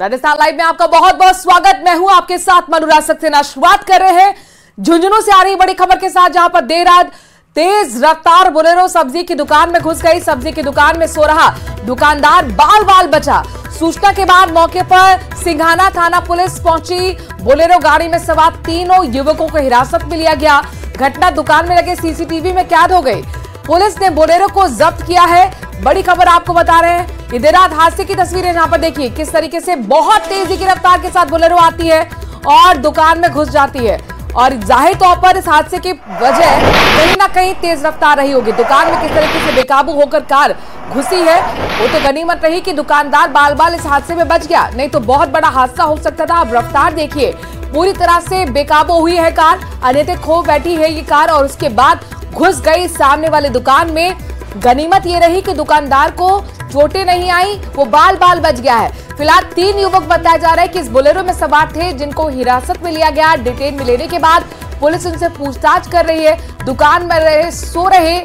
Rajasthan live में आपका बहुत बहुत स्वागत। मैं हूं आपके साथ मनुराज सक्सेना। शुरुआत कर रहे हैं झुंझुनू से आ रही बड़ी खबर के साथ, जहां पर देर रात तेज रफ्तार बोलेरो सब्जी की दुकान में घुस गई। सब्जी की दुकान में सो रहा दुकानदार बाल बाल बचा। सूचना के बाद मौके पर सिंघाना थाना पुलिस पहुंची। बोलेरो गाड़ी में सवार तीनों युवकों को हिरासत में लिया गया। घटना दुकान में लगे सीसीटीवी में कैद हो गई। पुलिस ने बोलेरो को जब्त किया है। बड़ी खबर आपको बता रहे हैं, ये देर रात हादसे की तस्वीरें। यहां पर देखिए किस तरीके से बहुत तेजी की रफ्तार के साथ बोलेरो आती है और दुकान में घुस जाती है। और जाहिर तौर पर इस हादसे की वजह कहीं ना कहीं तेज रफ्तार रही होगी। दुकान में किस तरीके से बेकाबू होकर कार घुसी है, वो तो गनीमत रही कि दुकानदार बाल बाल इस हादसे में बच गया, नहीं तो बहुत बड़ा हादसा हो सकता था। अब रफ्तार देखिए, पूरी तरह से बेकाबू हुई है कार, अन्यथा खो बैठी है ये कार और उसके बाद घुस गई सामने वाले दुकान में। गनीमत ये रही कि दुकानदार को चोटें नहीं आई, वो बाल बाल बच गया है। फिलहाल 3 युवक बताया जा रहा है कि इस बोलेरो में सवार थे, जिनको हिरासत में लिया गया। डिटेन में लेने के बाद पुलिस उनसे पूछताछ कर रही है। दुकान में सो रहे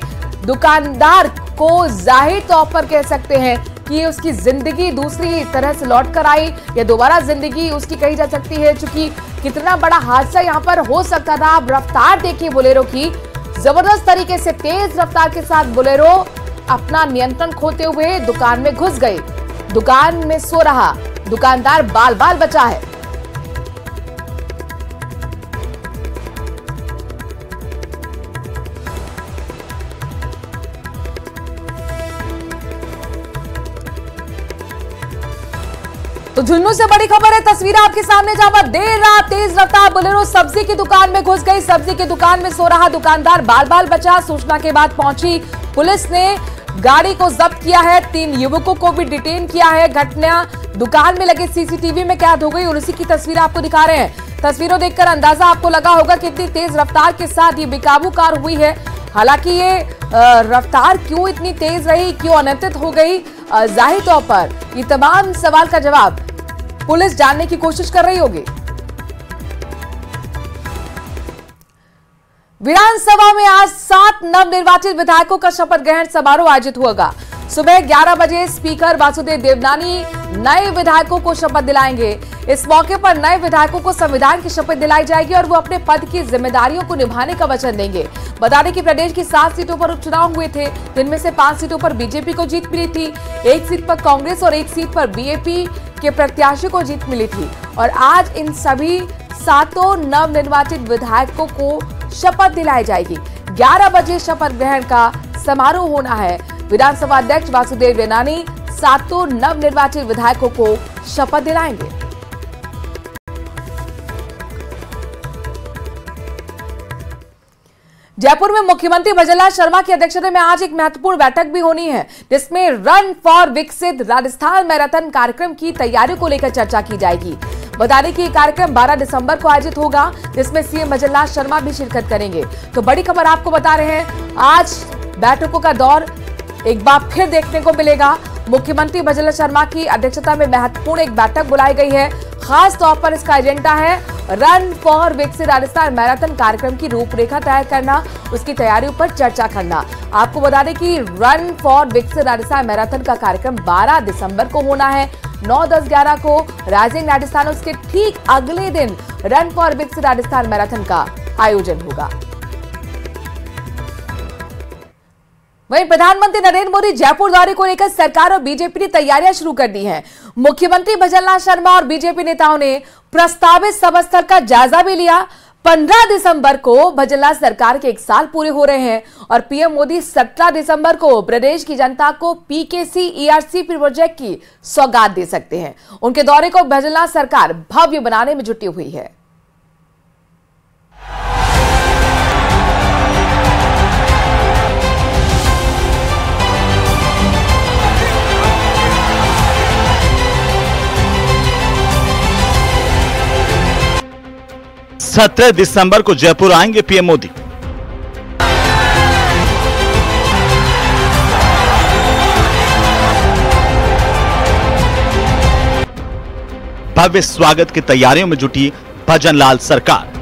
दुकानदार को जाहिर तौर पर कह सकते हैं कि उसकी जिंदगी दूसरी तरह से लौट कर आई या दोबारा जिंदगी उसकी कही जा सकती है, क्योंकि कितना बड़ा हादसा यहाँ पर हो सकता था। अब रफ्तार देखिए बोलेरो की, जबरदस्त तरीके से तेज रफ्तार के साथ बोलेरो अपना नियंत्रण खोते हुए दुकान में घुस गई। दुकान में सो रहा दुकानदार बाल बाल बचा है। तो झुंझुनू से बड़ी खबर है, तस्वीर आपके सामने, जहां पर देर रात तेज रफ्तार बोलेरो सब्जी की दुकान में घुस गई। सब्जी की दुकान में सो रहा दुकानदार बाल बाल बचा। सूचना के बाद पहुंची पुलिस ने गाड़ी को जब्त किया है। 3 युवकों को भी डिटेन किया है। घटना दुकान में लगे सीसीटीवी में कैद हो गई और उसी की तस्वीर आपको दिखा रहे हैं। तस्वीरों देखकर अंदाजा आपको लगा होगा कि इतनी तेज रफ्तार के साथ ये बेकाबू कार हुई है। हालांकि ये रफ्तार क्यों इतनी तेज रही, क्यों अनियंत्रित हो गई, जाहिर तौर पर ये तमाम सवाल का जवाब पुलिस जानने की कोशिश कर रही होगी। विधानसभा में आज 7 नवनिर्वाचित विधायकों का शपथ ग्रहण समारोह आयोजित होगा। सुबह 11 बजे स्पीकर वासुदेव देवनानी नए विधायकों को शपथ दिलाएंगे। इस मौके पर नए विधायकों को संविधान की शपथ दिलाई जाएगी और वो अपने पद की जिम्मेदारियों को निभाने का वचन देंगे। बता दें कि प्रदेश की 7 सीटों पर उपचुनाव हुए थे, जिनमें से 5 सीटों पर बीजेपी को जीत मिली थी, 1 सीट पर कांग्रेस और 1 सीट पर बीएपी के प्रत्याशी को जीत मिली थी। और आज इन सभी 7 नवनिर्वाचित विधायकों को शपथ दिलाई जाएगी। 11 बजे शपथ ग्रहण का समारोह होना है। विधानसभा अध्यक्ष वासुदेव देवनानी 7 नवनिर्वाचित विधायकों को शपथ दिलाएंगे। जयपुर में मुख्यमंत्री भजनलाल शर्मा की अध्यक्षता में आज एक महत्वपूर्ण बैठक भी होनी है, जिसमें रन फॉर विकसित राजस्थान मैराथन कार्यक्रम की तैयारियों को लेकर चर्चा की जाएगी। बता दें कि ये कार्यक्रम 12 दिसंबर को आयोजित होगा, जिसमें सीएम भजनलाल शर्मा भी शिरकत करेंगे। तो बड़ी खबर आपको बता रहे हैं, आज बैठकों का दौर एक बार फिर देखने को मिलेगा। मुख्यमंत्री भजनलाल शर्मा की अध्यक्षता में महत्वपूर्ण एक बैठक बुलाई गई है। खास तौर पर इसका एजेंडा है रन फॉर विकसित राजस्थान मैराथन कार्यक्रम की रूपरेखा तैयार करना, उसकी तैयारियों पर चर्चा करना। आपको बता दें कि रन फॉर विकसित राजस्थान मैराथन का कार्यक्रम 12 दिसंबर को होना है। 9, 10, 11 को राइजिंग राजस्थान, उसके ठीक अगले दिन रन फॉर विकसित राजस्थान मैराथन का आयोजन होगा। वहीं प्रधानमंत्री नरेंद्र मोदी जयपुर दौरे को लेकर सरकार और बीजेपी ने तैयारियां शुरू कर दी हैं। मुख्यमंत्री भजनलाल शर्मा और बीजेपी नेताओं ने प्रस्तावित सभा स्थल का जायजा भी लिया। 15 दिसंबर को भजनलाल सरकार के 1 साल पूरे हो रहे हैं और पीएम मोदी 17 दिसंबर को प्रदेश की जनता को पीकेसी ईआरसी प्रोजेक्ट की सौगात दे सकते हैं। उनके दौरे को भजनलाल सरकार भव्य बनाने में जुटी हुई है। सत्रह दिसंबर को जयपुर आएंगे पीएम मोदी। भव्य स्वागत की तैयारियों में जुटी भजनलाल सरकार।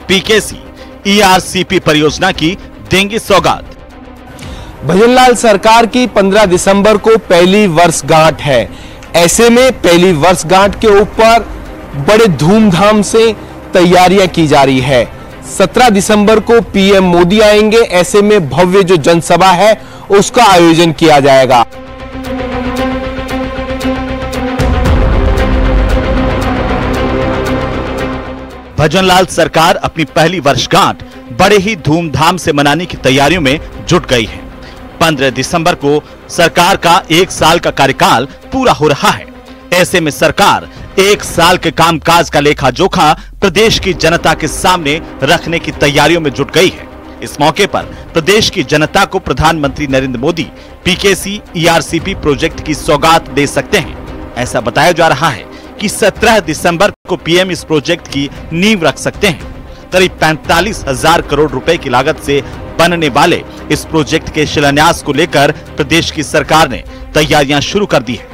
पीकेसी ईआरसीपी परियोजना की देंगे सौगात। भजनलाल सरकार की 15 दिसंबर को पहली वर्षगांठ है। ऐसे में पहली वर्षगांठ के ऊपर बड़े धूमधाम से तैयारियां की जा रही है। 17 दिसंबर को पीएम मोदी आएंगे। ऐसे में भव्य जो जनसभा है उसका आयोजन किया जाएगा। भजनलाल सरकार अपनी पहली वर्षगांठ बड़े ही धूमधाम से मनाने की तैयारियों में जुट गई है। 15 दिसंबर को सरकार का 1 साल का कार्यकाल पूरा हो रहा है। ऐसे में सरकार 1 साल के कामकाज का लेखा जोखा प्रदेश की जनता के सामने रखने की तैयारियों में जुट गई है। इस मौके पर प्रदेश की जनता को प्रधानमंत्री Narendra Modi PKC ERCP project की सौगात दे सकते हैं। ऐसा बताया जा रहा है कि 17 दिसंबर को पीएम इस प्रोजेक्ट की नींव रख सकते हैं। करीब 45,000 करोड़ रुपए की लागत से बनने वाले इस प्रोजेक्ट के शिलान्यास को लेकर प्रदेश की सरकार ने तैयारियां शुरू कर दी है।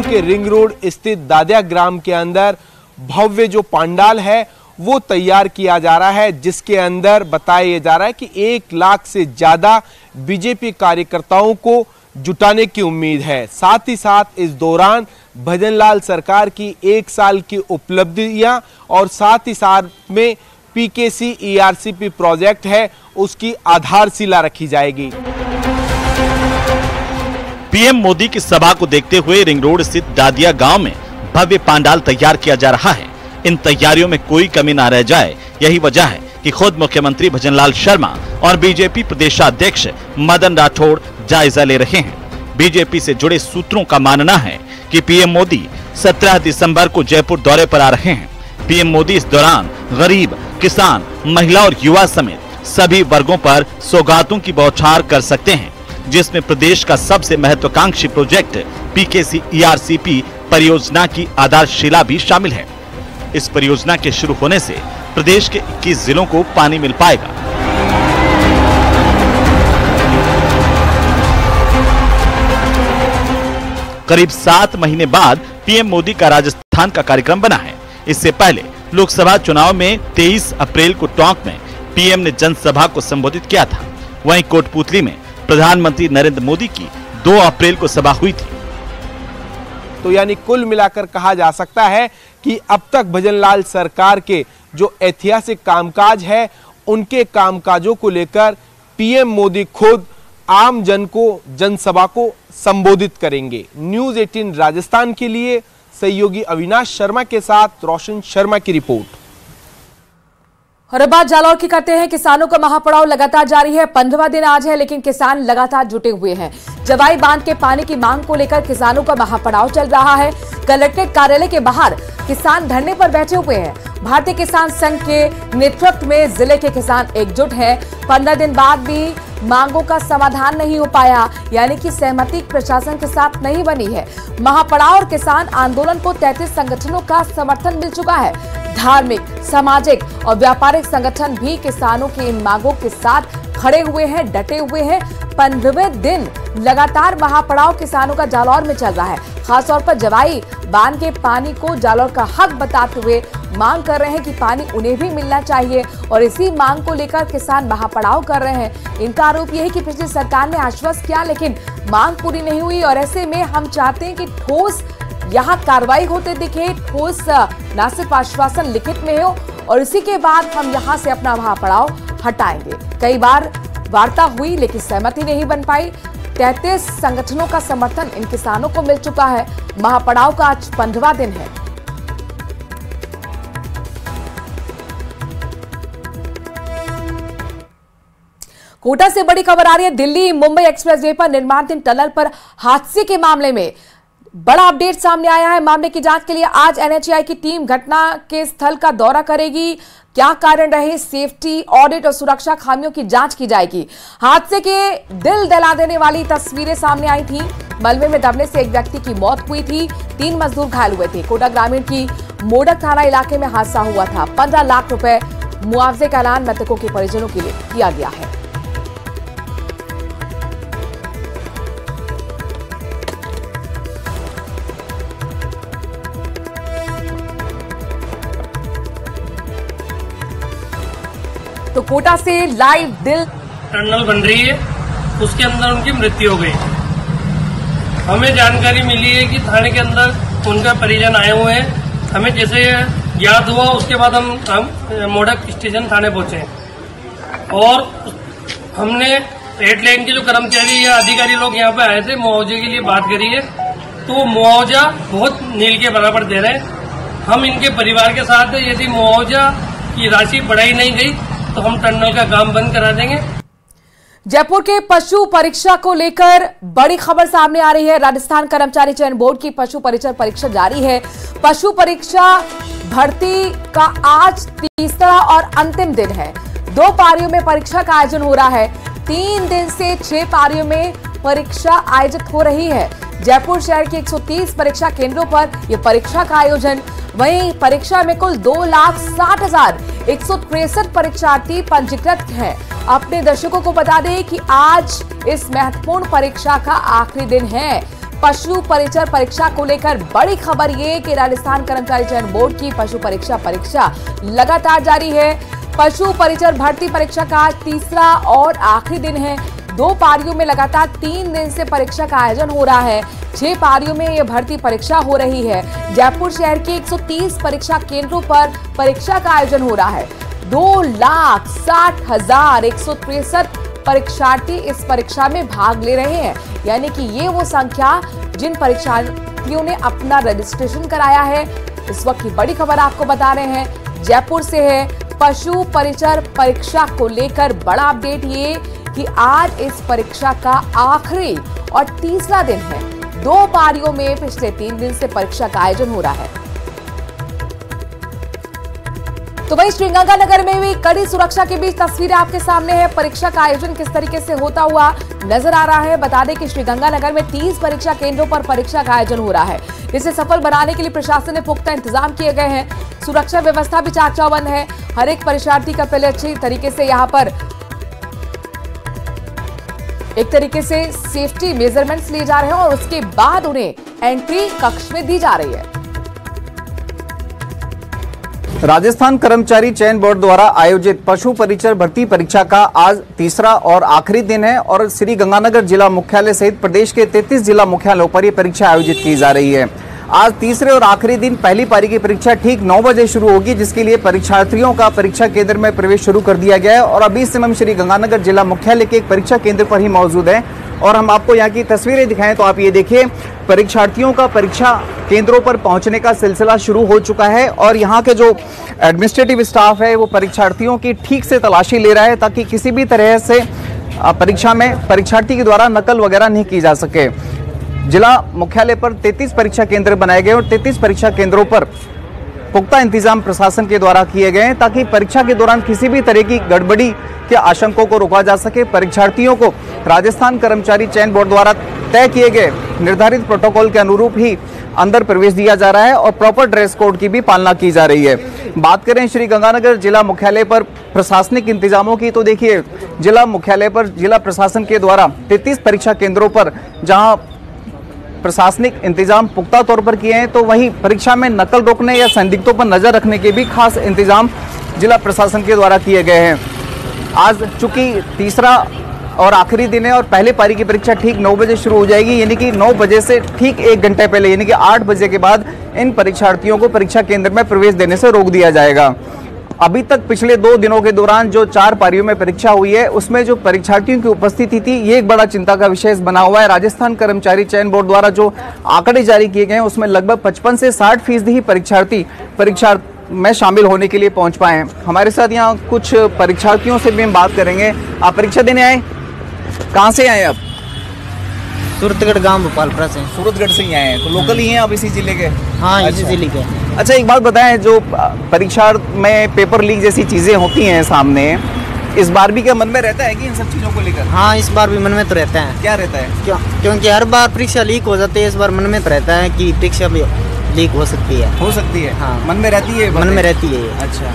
के रिंग रोड स्थित दादिया ग्राम के अंदर भव्य जो पंडाल है वो तैयार किया जा रहा है, जिसके अंदर बताया जा रहा है कि 1 लाख से ज्यादा बीजेपी कार्यकर्ताओं को जुटाने की उम्मीद है। साथ ही साथ इस दौरान भजनलाल सरकार की 1 साल की उपलब्धियां और साथ ही साथ में पीकेसी ईआरसीपी प्रोजेक्ट है उसकी आधारशिला रखी जाएगी। पीएम मोदी की सभा को देखते हुए रिंग रोड स्थित दादिया गांव में भव्य पंडाल तैयार किया जा रहा है। इन तैयारियों में कोई कमी न रह जाए, यही वजह है कि खुद मुख्यमंत्री भजनलाल शर्मा और बीजेपी प्रदेशाध्यक्ष मदन राठौड़ जायजा ले रहे हैं। बीजेपी से जुड़े सूत्रों का मानना है कि पीएम मोदी 17 दिसंबर को जयपुर दौरे पर आ रहे हैं। पीएम मोदी इस दौरान गरीब, किसान, महिला और युवा समेत सभी वर्गों पर सौगातों की बौछार कर सकते हैं, जिसमें प्रदेश का सबसे महत्वाकांक्षी प्रोजेक्ट पीकेसी ईआरसीपी परियोजना की आधारशिला भी शामिल है। इस परियोजना के शुरू होने से प्रदेश के 21 जिलों को पानी मिल पाएगा। करीब 7 महीने बाद पीएम मोदी का राजस्थान का कार्यक्रम बना है। इससे पहले लोकसभा चुनाव में 23 अप्रैल को टोंक में पीएम ने जनसभा को संबोधित किया था। वहीं कोटपुतली में प्रधानमंत्री नरेंद्र मोदी की 2 अप्रैल को सभा हुई थी। तो यानी कुल मिलाकर कहा जा सकता है कि अब तक भजनलाल सरकार के जो ऐतिहासिक कामकाज है उनके कामकाजों को लेकर पीएम मोदी खुद आम जन को, जनसभा को संबोधित करेंगे। न्यूज़ 18 राजस्थान के लिए सहयोगी अविनाश शर्मा के साथ रोशन शर्मा की रिपोर्ट। और अब बात जालौर की करते हैं। किसानों का महापड़ाव लगातार जारी है। 15वां दिन आज है, लेकिन किसान लगातार जुटे हुए हैं। जवाई बांध के पानी की मांग को लेकर किसानों का महापड़ाव चल रहा है। कलेक्ट्रेट कार्यालय के बाहर किसान धरने पर बैठे हुए हैं। भारतीय किसान संघ के नेतृत्व में जिले के किसान एकजुट हैं। 15 दिन बाद भी मांगों का समाधान नहीं हो पाया, यानी कि सहमति प्रशासन के साथ नहीं बनी है। महापड़ाव और किसान आंदोलन को 33 संगठनों का समर्थन मिल चुका है। धार्मिक, सामाजिक और व्यापारिक संगठन भी किसानों की इन मांगों के साथ खड़े हुए हैं, डटे हुए हैं। 15वें दिन लगातार महापड़ाव किसानों का जालौर में चल रहा है। खासतौर पर जवाई बांध के पानी को जालौर का हक बताते हुए मांग कर रहे हैं कि पानी उन्हें भी मिलना चाहिए, और इसी मांग को लेकर किसान महापड़ाव कर रहे हैं। इनका आरोप यह है कि पिछली सरकार ने आश्वस्त किया, लेकिन मांग पूरी नहीं हुई, और ऐसे में हम चाहते हैं कि ठोस यहाँ कार्रवाई होते दिखे, ठोस न सिर्फ आश्वासन लिखित में हो, और इसी के बाद हम यहाँ से अपना महापड़ाव हटाएंगे। कई बार वार्ता हुई, लेकिन सहमति नहीं बन पाई। 33 संगठनों का समर्थन इन किसानों को मिल चुका है। महापड़ाव का आज 15वां दिन है। कोटा से बड़ी खबर आ रही है। दिल्ली मुंबई एक्सप्रेसवे पर निर्माणाधीन टनल पर हादसे के मामले में बड़ा अपडेट सामने आया है। मामले की जांच के लिए आज एनएचएआई की टीम घटना के स्थल का दौरा करेगी। क्या कारण रहे, सेफ्टी ऑडिट और सुरक्षा खामियों की जांच की जाएगी। हादसे के दिल दहला देने वाली तस्वीरें सामने आई थी। मलबे में दबने से एक व्यक्ति की मौत हुई थी, 3 मजदूर घायल हुए थे। कोटा ग्रामीण की मोडक थाना इलाके में हादसा हुआ था। 15 लाख रुपए मुआवजे का ऐलान मृतकों के परिजनों के लिए किया गया है। तो कोटा से लाइव दिल टनल बन रही है, उसके अंदर उनकी मृत्यु हो गई। हमें जानकारी मिली है कि थाने के अंदर उनका परिजन आए हुए हैं। हमें जैसे याद हुआ उसके बाद हम मोडक स्टेशन थाने पहुंचे और हमने हेडलाइन के जो कर्मचारी या अधिकारी लोग यहाँ पे आए थे, मुआवजे के लिए बात करी है, तो मुआवजा बहुत नील के बराबर दे रहे हैं। हम इनके परिवार के साथ हैं, यदि मुआवजा की राशि बढ़ाई नहीं गई तो हम टनल का काम बंद करा देंगे। जयपुर के पशु परीक्षा को लेकर बड़ी खबर सामने आ रही है। राजस्थान कर्मचारी चयन बोर्ड की पशु परिचर परीक्षा जारी है। पशु परीक्षा भर्ती का आज तीसरा और अंतिम दिन है। 2 पारियों में परीक्षा का आयोजन हो रहा है। 3 दिन से 6 पारियों में परीक्षा आयोजित हो रही है। जयपुर शहर के 130 परीक्षा केंद्रों पर यह परीक्षा का आयोजन। वहीं परीक्षा में कुल 2,60,163 परीक्षार्थी पंजीकृत हैं। अपने दर्शकों को बता दें कि आज इस महत्वपूर्ण परीक्षा का आखिरी दिन है। पशु परिचर परीक्षा को लेकर बड़ी खबर ये कि राजस्थान कर्मचारी चयन बोर्ड की पशु परीक्षा लगातार जारी है। पशु परिचर भर्ती परीक्षा का आज तीसरा और आखिरी दिन है। 2 पारियों में लगातार 3 दिन से परीक्षा का आयोजन हो रहा है। 6 पारियों में यह भर्ती परीक्षा हो रही है। जयपुर शहर के 130 परीक्षा केंद्रों पर परीक्षा का आयोजन हो रहा है। 2,60,163 परीक्षार्थी इस परीक्षा में भाग ले रहे हैं, यानी कि ये वो संख्या जिन परीक्षार्थियों ने अपना रजिस्ट्रेशन कराया है। इस वक्त की बड़ी खबर आपको बता रहे हैं, जयपुर से है। पशु परिचर परीक्षा को लेकर बड़ा अपडेट ये कि आज इस परीक्षा का आखिरी और तीसरा दिन है। 2 पारियों में पिछले 3 दिन से परीक्षा का आयोजन हो रहा है। तो वहीं श्रीगंगानगर में भी कड़ी सुरक्षा के बीच तस्वीरें आपके सामने है। परीक्षा का आयोजन किस तरीके से होता हुआ नजर आ रहा है। बता दें कि श्रीगंगानगर में 30 परीक्षा केंद्रों पर परीक्षा का आयोजन हो रहा है। इसे सफल बनाने के लिए प्रशासन ने पुख्ता इंतजाम किए गए हैं। सुरक्षा व्यवस्था भी चाक चौबंद है। हर एक परीक्षार्थी का पहले अच्छी तरीके से यहाँ पर एक तरीके से सेफ्टी मेजरमेंट्स लिए जा रहे हैं और उसके बाद उन्हें एंट्री कक्ष में दी जा रही है। राजस्थान कर्मचारी चयन बोर्ड द्वारा आयोजित पशु परिचर भर्ती परीक्षा का आज तीसरा और आखिरी दिन है और श्री गंगानगर जिला मुख्यालय सहित प्रदेश के 33 जिला मुख्यालयों पर यह परीक्षा आयोजित की जा रही है। आज तीसरे और आखिरी दिन पहली पारी की परीक्षा ठीक 9 बजे शुरू होगी, जिसके लिए परीक्षार्थियों का परीक्षा केंद्र में प्रवेश शुरू कर दिया गया है। और अभी इस समय श्री गंगानगर जिला मुख्यालय के एक परीक्षा केंद्र पर ही मौजूद है और हम आपको यहाँ की तस्वीरें दिखाएं तो आप ये देखिए, परीक्षार्थियों का परीक्षा केंद्रों पर पहुंचने का सिलसिला शुरू हो चुका है और यहाँ के जो एडमिनिस्ट्रेटिव स्टाफ है वो परीक्षार्थियों की ठीक से तलाशी ले रहा है ताकि किसी भी तरह से परीक्षा में परीक्षार्थी के द्वारा नकल वगैरह नहीं की जा सके। जिला मुख्यालय पर 33 परीक्षा केंद्र बनाए गए और 33 परीक्षा केंद्रों पर पुख्ता इंतजाम प्रशासन के द्वारा किए गए हैं ताकि परीक्षा के दौरान किसी भी तरह की गड़बड़ी के आशंकों को रोका जा सके। परीक्षार्थियों को राजस्थान कर्मचारी चयन बोर्ड द्वारा तय किए गए निर्धारित प्रोटोकॉल के अनुरूप ही अंदर प्रवेश दिया जा रहा है और प्रॉपर ड्रेस कोड की भी पालना की जा रही है। बात करें श्री गंगानगर जिला मुख्यालय पर प्रशासनिक इंतजामों की तो देखिए, जिला मुख्यालय पर जिला प्रशासन के द्वारा 33 परीक्षा केंद्रों पर जहां प्रशासनिक इंतजाम पुख्ता तौर पर किए हैं तो वहीं परीक्षा में नकल रोकने या संदिग्धों पर नजर रखने के भी खास इंतजाम जिला प्रशासन के द्वारा किए गए हैं। आज चूंकि तीसरा और आखिरी दिन है और पहले पारी की परीक्षा ठीक 9 बजे शुरू हो जाएगी, यानी कि 9 बजे से ठीक 1 घंटे पहले यानी कि 8 बजे के बाद इन परीक्षार्थियों को परीक्षा केंद्र में प्रवेश देने से रोक दिया जाएगा। अभी तक पिछले 2 दिनों के दौरान जो 4 पारियों में परीक्षा हुई है उसमें जो परीक्षार्थियों की उपस्थिति थी ये एक बड़ा चिंता का विषय बना हुआ है। राजस्थान कर्मचारी चयन बोर्ड द्वारा जो आंकड़े जारी किए गए हैं उसमें लगभग 55 से 60% ही परीक्षार्थी परीक्षा में शामिल होने के लिए पहुंच पाए हैं। हमारे साथ यहाँ कुछ परीक्षार्थियों से भी हम बात करेंगे। आप परीक्षा देने आए, कहाँ से आए आप? सूरतगढ़ गांव भोपालपुरा से। सूरतगढ़ से ही आए हैं, तो लोकल ही हैं आप इसी जिले के? हाँ, इसी जिले के। अच्छा, एक बात बताएं, जो परीक्षा में पेपर लीक जैसी चीजें होती हैं सामने, इस बार भी क्या मन में रहता है कि इन सब चीजों को लेकर? हाँ, इस बार भी मन में तो रहता है। क्या रहता है? क्योंकि हर बार परीक्षा लीक हो जाती है, इस बार मन में तो रहता है कि परीक्षा भी लीक हो सकती है। हो सकती है? हाँ, मन में रहती है। मन में रहती है। अच्छा,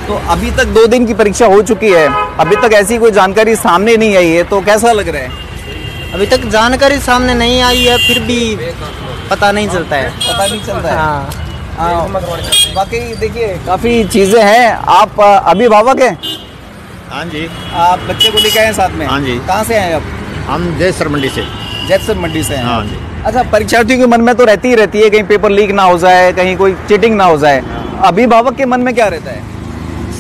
तो अभी तक 2 दिन की परीक्षा हो चुकी है, अभी तक ऐसी कोई जानकारी सामने नहीं आई है, तो कैसा लग रहा है? अभी तक जानकारी सामने नहीं आई है, फिर भी पता नहीं चलता है। पता नहीं चलता है। हाँ, बाकी देखिए काफी चीजें हैं। आप अभिभावक हैं? हाँ जी। आप बच्चे को लेके आए हैं साथ में? हाँ जी। कहाँ से आए आप? हम जैसर मंडी से। जैसर मंडी से हैं? हाँ जी। अच्छा, परीक्षार्थियों के मन में तो रहती है कहीं पेपर लीक ना हो जाए, कहीं कोई चीटिंग ना हो जाए। अभिभावक के मन में क्या रहता है?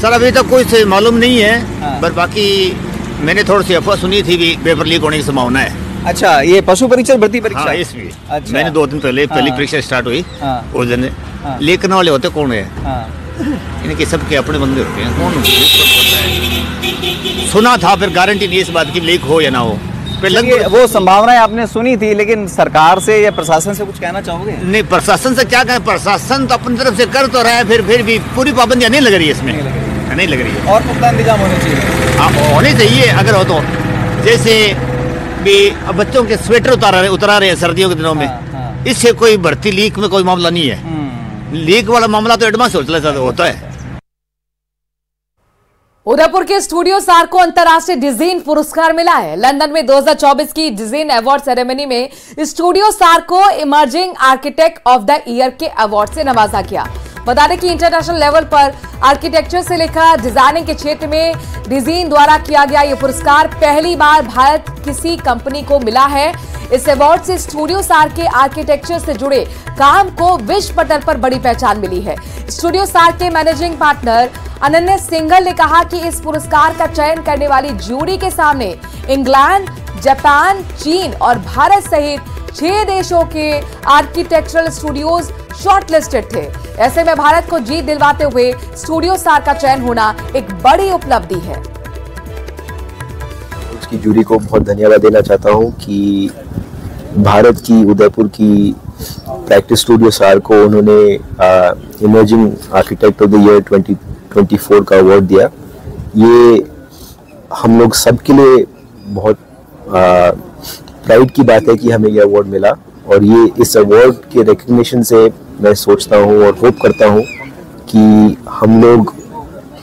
सर अभी तक कुछ मालूम नहीं है। हाँ। पर बाकी मैंने थोड़ी सी अफवाह सुनी थी भी पेपर लीक होने की संभावना है। अच्छा, ये पशु परीक्षा भर्ती परीक्षा? हाँ, इसलिए। अच्छा। मैंने 2 दिन पहले पहली परीक्षा स्टार्ट हुई। उस दिन लीक करने वाले होते कौन है? इनके सबके अपने बंदे होते हैं। कौन सुना था, फिर गारंटी नहीं इस बात की लीक हो या ना हो। वो संभावनाएं आपने सुनी थी, लेकिन सरकार से या प्रशासन से कुछ कहना चाहोगे? नहीं, प्रशासन से क्या कहें, प्रशासन तो अपनी तरफ से कर तो रहा है, फिर भी पूरी पाबंदियां नहीं लग रही है इसमें। नहीं लग रही है। और पुख्ता इंतजाम होने चाहिए। हाँ, होने चाहिए अगर हो तो। जैसे भी अब बच्चों के स्वेटर उतारा रहे हैं सर्दियों के दिनों में। इससे कोई भर्ती लीक में कोई मामला नहीं है। लीक वाला मामला तो एडवांस होता है। उदयपुर के स्टूडियो सार को अंतर्राष्ट्रीय डिजाइन पुरस्कार मिला है। लंदन में 2024 की डिजाइन अवार्ड सेरेमनी में स्टूडियो सार को emerging architect of the year के अवार्ड से नवाजा गया। बता दें कि इंटरनेशनल लेवल पर आर्किटेक्चर से लेकर डिजाइनिंग के क्षेत्र में डिजाइन द्वारा किया गया ये पुरस्कार पहली बार भारत किसी कंपनी को मिला है। इस अवार्ड से स्टूडियो सार के आर्किटेक्चर से जुड़े काम को विश्व पटल पर बड़ी पहचान मिली है। स्टूडियो सार के मैनेजिंग पार्टनर अनन्या सिंघल ने कहा कि इस पुरस्कार का चयन करने वाली जूरी के सामने इंग्लैंड, जापान, चीन और भारत सहित 6 देशों के आर्किटेक्चरल स्टूडियोज शॉर्टलिस्टेड थे। ऐसे में भारत को जीत दिलवाते हुए स्टूडियो सार का चयन होना एक बड़ी उपलब्धि है। उसकी जूरी को बहुत धन्यवाद देना चाहता हूं कि भारत की उदयपुर की प्रैक्टिस स्टूडियो सार को उन्होंने emerging architect of the year 2024 का अवार्ड दिया। ये हम लोग सबके लिए बहुत प्राइड की बात है कि हमें ये अवार्ड मिला, और ये इस अवार्ड के रिकग्निशन से मैं सोचता हूँ और होप करता हूँ कि हम लोग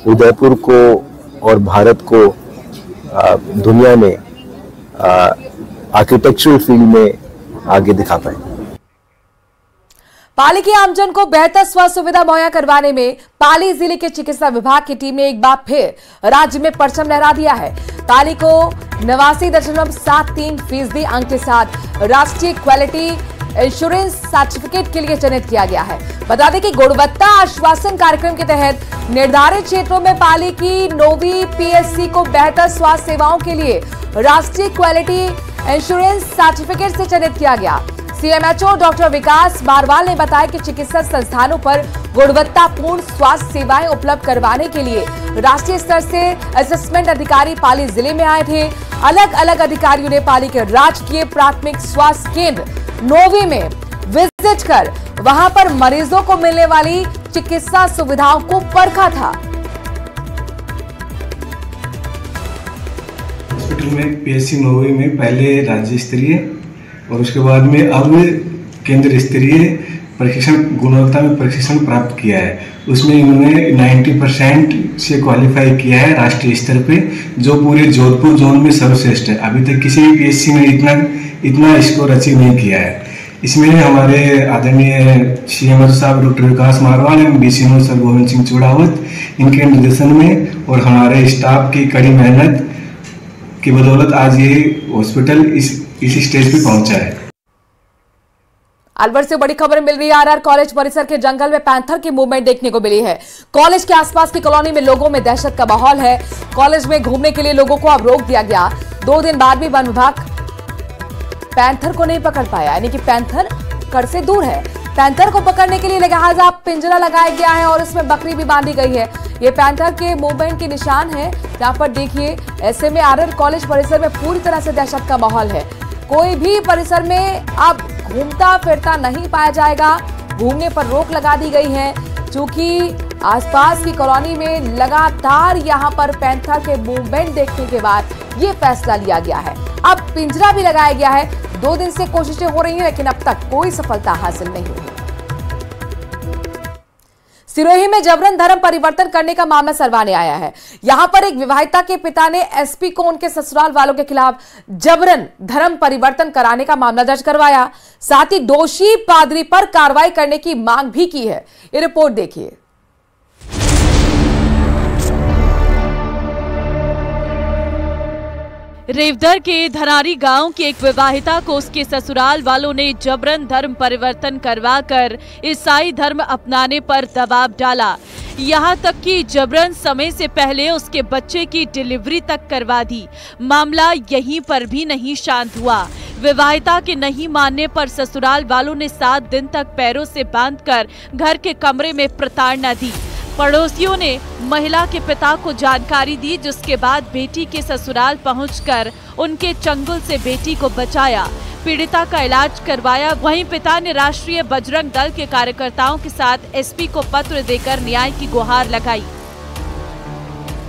उदयपुर को और भारत को दुनिया में आर्किटेक्चरल फील्ड में आगे दिखा पाए। पाली के आमजन को बेहतर स्वास्थ्य सुविधा मुहैया करवाने में पाली जिले के चिकित्सा विभाग की टीम ने एक बार फिर राज्य में परचम लहरा दिया है। पाली को 89.73% अंक के साथ राष्ट्रीय क्वालिटी इंश्योरेंस सर्टिफिकेट के लिए चयनित किया गया है। बता दें कि गुणवत्ता आश्वासन कार्यक्रम के तहत निर्धारित क्षेत्रों में पाली की 9वीं पीएससी को बेहतर स्वास्थ्य सेवाओं के लिए राष्ट्रीय क्वालिटी इंश्योरेंस सर्टिफिकेट से चयनित किया गया। सीएमएचओ डॉक्टर विकास बारवाल ने बताया कि चिकित्सा संस्थानों पर गुणवत्तापूर्ण स्वास्थ्य सेवाएं उपलब्ध करवाने के लिए राष्ट्रीय स्तर से असेसमेंट अधिकारी पाली जिले में आए थे। अलग अलग अधिकारियों ने पाली के राजकीय प्राथमिक स्वास्थ्य केंद्र 9वीं में विजिट कर वहां पर मरीजों को मिलने वाली चिकित्सा सुविधाओं को परखा था। हॉस्पिटल में पीएससी 9वीं में पहले राज्य स्तरीय और उसके बाद में अब केंद्र स्तरीय प्रशिक्षण गुणवत्ता में प्रशिक्षण प्राप्त किया है। उसमें इन्होंने 90% से क्वालिफाई किया है राष्ट्रीय स्तर पे, जो पूरे जोधपुर जोन में सर्वश्रेष्ठ है। अभी तक किसी भी पीएससी ने इतना स्कोर अचीव नहीं किया है। इसमें हमारे आदरणीय सीएमओ साहब डॉक्टर विकास बारवाल एवं बीसीएमओ सर गोविंद सिंह चुड़ावत, इनके निर्देशन में और हमारे स्टाफ की कड़ी मेहनत की बदौलत आज ये हॉस्पिटल इस स्टेज पे पहुंचा है। अलवर से बड़ी खबर मिल रही है। आरआर कॉलेज परिसर के जंगल में पैंथर की मूवमेंट देखने को मिली है। कॉलेज के आसपास की कॉलोनी में लोगों में दहशत का माहौल है। कॉलेज में घूमने के लिए लोगों को अब रोक दिया गया। 2 दिन बाद भी वन विभाग पैंथर को नहीं पकड़ पाया, यानी कि पैंथर कड़ से दूर है। पैंथर को पकड़ने के लिए लिहाजा पिंजरा लगाया गया है और इसमें बकरी भी बांधी गई है। ये पैंथर के मूवमेंट के निशान है। यहाँ पर देखिए, ऐसे में आरआर कॉलेज परिसर में पूरी तरह से दहशत का माहौल है। कोई भी परिसर में अब घूमता फिरता नहीं पाया जाएगा। घूमने पर रोक लगा दी गई है, क्योंकि आसपास की कॉलोनी में लगातार यहाँ पर पैंथर के मूवमेंट देखने के बाद ये फैसला लिया गया है। अब पिंजरा भी लगाया गया है। 2 दिन से कोशिशें हो रही हैं, लेकिन अब तक कोई सफलता हासिल नहीं हुई। सिरोही में जबरन धर्म परिवर्तन करने का मामला सरवाने आया है। यहां पर एक विवाहिता के पिता ने एसपी को उनके ससुराल वालों के खिलाफ जबरन धर्म परिवर्तन कराने का मामला दर्ज करवाया। साथ ही दोषी पादरी पर कार्रवाई करने की मांग भी की है। ये रिपोर्ट देखिए। रेवदर के धनारी गांव की एक विवाहिता को उसके ससुराल वालों ने जबरन धर्म परिवर्तन करवाकर ईसाई धर्म अपनाने पर दबाव डाला। यहाँ तक कि जबरन समय से पहले उसके बच्चे की डिलीवरी तक करवा दी। मामला यहीं पर भी नहीं शांत हुआ। विवाहिता के नहीं मानने पर ससुराल वालों ने 7 दिन तक पैरों से बांधकर घर के कमरे में प्रताड़ना दी। पड़ोसियों ने महिला के पिता को जानकारी दी, जिसके बाद बेटी के ससुराल पहुंचकर उनके चंगुल से बेटी को बचाया, पीड़िता का इलाज करवाया। वहीं पिता ने राष्ट्रीय बजरंग दल के कार्यकर्ताओं के साथ एसपी को पत्र देकर न्याय की गुहार लगाई।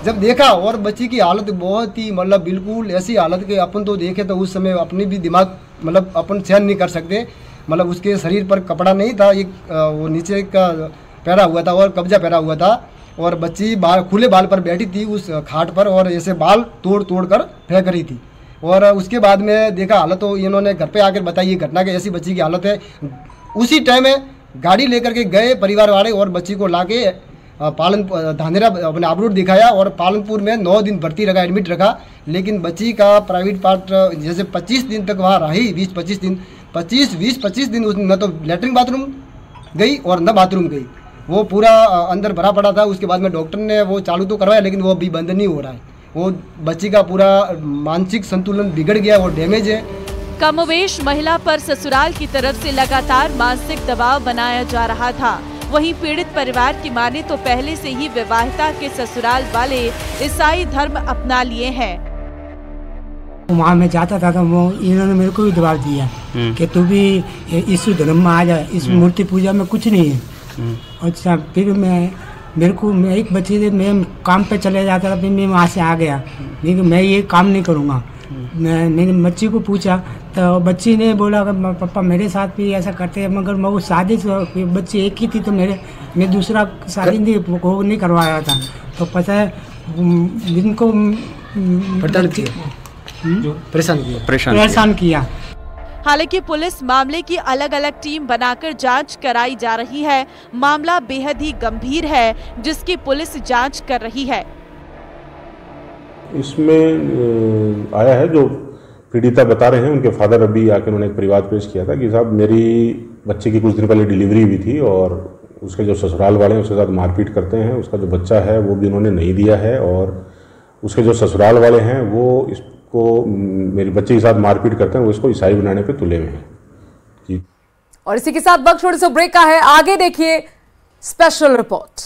जब देखा और बच्ची की हालत बहुत ही मतलब बिल्कुल ऐसी हालत कि अपन तो देखे तो उस समय अपने भी दिमाग मतलब अपन सहन नहीं कर सकते। मतलब उसके शरीर पर कपड़ा नहीं था, एक वो नीचे का पहरा हुआ था और कब्जा पहरा हुआ था और बच्ची खुले बाल पर बैठी थी उस खाट पर और ऐसे बाल तोड़ तोड़ कर फेंक रही थी। और उसके बाद में देखा हालत तो इन्होंने घर पे आकर बताई घटना कि ऐसी बच्ची की हालत है। उसी टाइम में गाड़ी लेकर के गए परिवार वाले और बच्ची को लाके धानेरा अपने अपलोड दिखाया और पालनपुर में 9 दिन भर्ती रखा, एडमिट रखा। लेकिन बच्ची का प्राइवेट पार्ट जैसे 25 दिन तक वहाँ रही, 20-25 दिन उसने न तो लेटरिन बाथरूम गई और न बाथरूम गई, वो पूरा अंदर भरा पड़ा था। उसके बाद में डॉक्टर ने वो चालू तो करवाया लेकिन वो अभी बंद नहीं हो रहा है। वो बच्ची का पूरा मानसिक संतुलन बिगड़ गया और डैमेज है। कमोवेश महिला पर ससुराल की तरफ से लगातार मानसिक दबाव बनाया जा रहा था। वहीं पीड़ित परिवार की माने तो पहले से ही विवाहिता के ससुराल वाले ईसाई धर्म अपना लिए हैं। वहाँ मैं जाता था तो वो इन्होंने मेरे को भी दबाव दिया कि तू भी यीशु धर्म में आ जा, इस मूर्ति पूजा में कुछ नहीं है। अच्छा फिर मैं एक बच्चे से मैं काम पे चले जाता था, फिर मैं वहाँ से आ गया, लेकिन मैं ये काम नहीं करूँगा। मैंने बच्ची को पूछा तो बच्ची ने बोला पापा मेरे साथ भी ऐसा करते हैं, मगर मैं वो शादी बच्ची एक ही थी तो मैं दूसरा शादी नहीं करवाया था। तो पता है जिनको परेशान किया। हालांकि पुलिस मामले की अलग अलग टीम बनाकर जांच कराई जा रही है। मामला बेहद ही गंभीर है, जिसकी पुलिस जांच कर रही है। इसमें आया है जो पीड़िता बता रहे हैं, उनके फादर अभी आकर उन्होंने एक परिवाद पेश किया था कि साहब मेरी बच्चे की कुछ दिन पहले डिलीवरी हुई थी और उसके जो ससुराल वाले हैं उसके साथ मारपीट करते हैं। उसका जो बच्चा है वो भी उन्होंने नहीं दिया है और उसके जो ससुराल वाले हैं वो इसको मेरी बच्चे के साथ मारपीट करते हैं, वो इसको ईसाई बनाने पे तुले हुए हैं जी। और इसी के साथ वक्त थोड़े से ब्रेक का है, आगे देखिए स्पेशल रिपोर्ट।